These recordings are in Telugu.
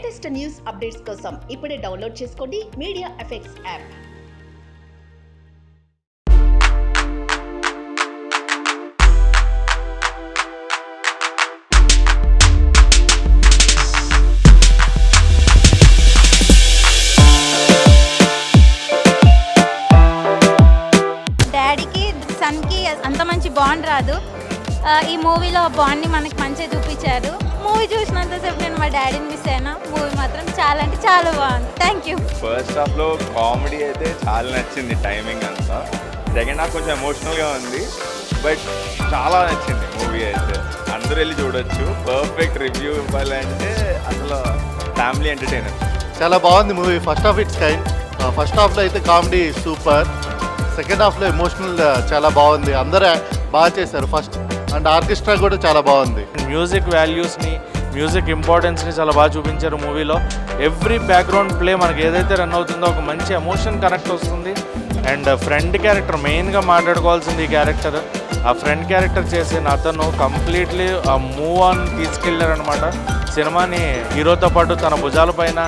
లేటెస్ట్ న్యూస్ అప్డేట్స్ కోసం ఇప్పుడే డౌన్లోడ్ చేసుకోండి మీడియా ఎఫెక్ట్స్ యాప్. డాడీకి సన్కి అంత మంచి బాండ్ రాదు. ఈ మూవీలో బాండ్ని మనకి మంచిగా చూపించారు. మూవీ చూసినంతసేపు నేను మా డాడీని మిస్ అయినా. మూవీ మాత్రం చాలా అంటే చాలా బాగుంది. Thank you. ఫస్ట్ హాఫ్లో కామెడీ అయితే చాలా నచ్చింది, టైమింగ్ అంతా. సెకండ్ హాఫ్ కొంచెం ఎమోషనల్గా ఉంది, బట్ చాలా నచ్చింది మూవీ అయితే. అందరూ వెళ్ళి చూడొచ్చు. పర్ఫెక్ట్ రివ్యూ ఇవ్వాలంటే అసలు ఫ్యామిలీ ఎంటర్టైనర్. చాలా బాగుంది movie. First half it's kind. First హాఫ్లో అయితే కామెడీ సూపర్, సెకండ్ హాఫ్లో ఎమోషనల్ చాలా బాగుంది. అందరూ బాగా చేశారు. ఫస్ట్ అండ్ ఆర్కెస్ట్రా కూడా చాలా బాగుంది. మ్యూజిక్ వాల్యూస్ని, మ్యూజిక్ ఇంపార్టెన్స్ని చాలా బాగా చూపించారు మూవీలో. ఎవ్రీ బ్యాక్గ్రౌండ్ ప్లే మనకి ఏదైతే రన్ అవుతుందో ఒక మంచి ఎమోషన్ కనెక్ట్ వస్తుంది. అండ్ ఫ్రెండ్ క్యారెక్టర్ మెయిన్గా మాట్లాడుకోవాల్సింది. ఈ క్యారెక్టర్, ఆ ఫ్రెండ్ క్యారెక్టర్ చేసిన అతను కంప్లీట్లీ ఆ మూవ్ ఆన్ తీసుకెళ్ళారనమాట. సినిమాని హీరోతో పాటు తన భుజాల పైన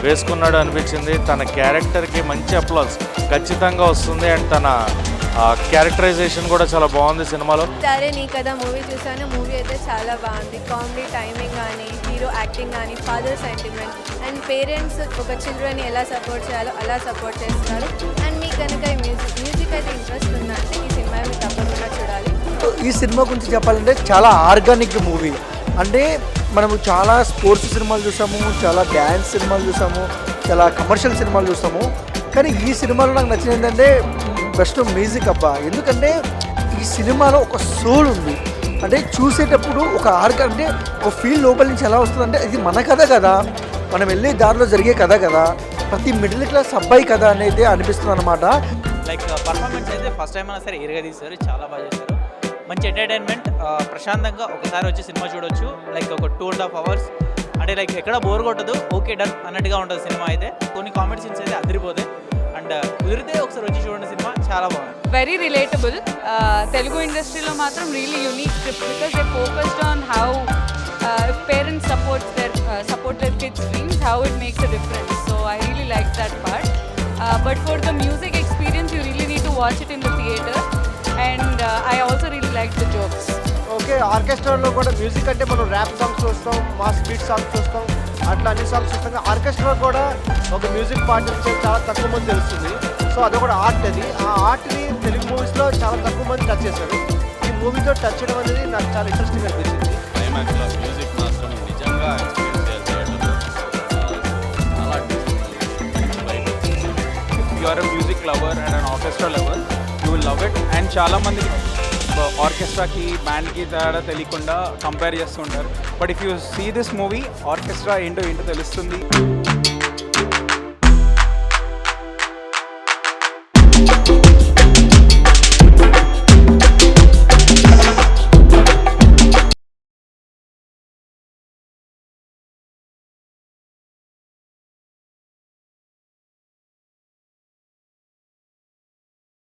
వేసుకున్నాడు అనిపించింది. తన క్యారెక్టర్కి మంచి అప్లాస్ ఖచ్చితంగా వస్తుంది. అండ్ తన క్యారెక్టరైజేషన్ కూడా చాలా బాగుంది సినిమాలో. సరే నీ కదా మూవీ చూసాను. మూవీ అయితే చాలా బాగుంది. కామెడీ టైమింగ్ కానీ, హీరో యాక్టింగ్ కానీ, ఫాదర్ సెంటిమెంట్ అండ్ పేరెంట్స్ ఒక చిల్డ్రన్ని ఎలా సపోర్ట్ చేయాలో అలా సపోర్ట్ చేస్తున్నారు. అండ్ మీకు కనుక ఈ మ్యూజిక్ అయితే ఇంట్రెస్ట్ ఉందంటే ఈ సినిమా మీరు తప్పకుండా చూడాలి. ఈ సినిమా గురించి చెప్పాలంటే చాలా ఆర్గానిక్ మూవీ. అంటే మనము చాలా స్పోర్ట్స్ సినిమాలు చూసాము, చాలా డ్యాన్స్ సినిమాలు చూసాము, చాలా కమర్షియల్ సినిమాలు చూసాము. కానీ ఈ సినిమాలో నాకు నచ్చింది ఏంటంటే బెస్ట్ మ్యూజిక్ అబ్బా. ఎందుకంటే ఈ సినిమాలో ఒక సోల్ ఉంది. అంటే చూసేటప్పుడు ఒక అంటే ఒక ఫీల్ లోపల నుంచి ఎలా వస్తుందంటే ఇది మన కథ కదా, మనం వెళ్ళే దారిలో జరిగే కథ కదా, ప్రతి మిడిల్ క్లాస్ అబ్బాయి కథ అనేది అనిపిస్తుంది అనమాట. లైక్ పర్ఫార్మెన్స్ అయితే ఫస్ట్ టైం అయినా సరే ఎరగా తీశారు, చాలా బాగా చేశారు. మంచి ఎంటర్టైన్మెంట్, ప్రశాంతంగా ఒకసారి వచ్చి సినిమా చూడొచ్చు. లైక్ ఒక 2.5 hours అంటే లైక్ ఎక్కడ బోర్ కొట్టదు, ఓకే డన్ అన్నట్టుగా ఉంటుంది సినిమా అయితే. కొన్ని కామెడీ సీన్స్ అయితే అదిరిపోతాయి. అండ్ కుదిరితే ఒకసారి వచ్చి చూడండి, సినిమా చాలా బాగుంది. Very relatable. తెలుగు ఇండస్ట్రీలో మాత్రం really unique script because they focused on how if parents support their kids' dreams, how it makes a difference. So I really like that part. But for the music experience, you really need to watch it in the theater. And I also really like the jokes. Okay, ఆర్కెస్ట్రాలో కూడా మ్యూజిక్ అంటే మనం ర్యాప్ సాంగ్స్ చూస్తాం, మాస్ బీట్ సాంగ్స్ చూస్తాం, అట్లా అన్ని సాంగ్స్ చూస్తాం. ఆర్కెస్ట్రా కూడా ఒక మ్యూజిక్ పార్ట్ నుంచి చాలా తక్కువ మంది తెలుస్తుంది. సో అది కూడా ఆర్ట్. అది ఆ ఆర్ట్ని తెలుగు మూవీస్లో చాలా తక్కువ మంది టచ్ చేశారు. ఈ మూవీతో టచ్ చేయడం అనేది నాకు చాలా ఇంట్రెస్టింగ్ అనిపించింది. క్లైమాక్స్లో మ్యూజిక్ మాత్రం నిజంగా ఎక్స్పీరియన్స్ చేయాలి. You are a music lover and an orchestra lover, you will love it. And చాలామంది ఆర్కెస్ట్రాకి బ్యాండ్కి తేడా తెలియకుండా కంపేర్ చేస్తుంటారు. But if you see this movie, orchestra ఏంటో తెలుస్తుంది.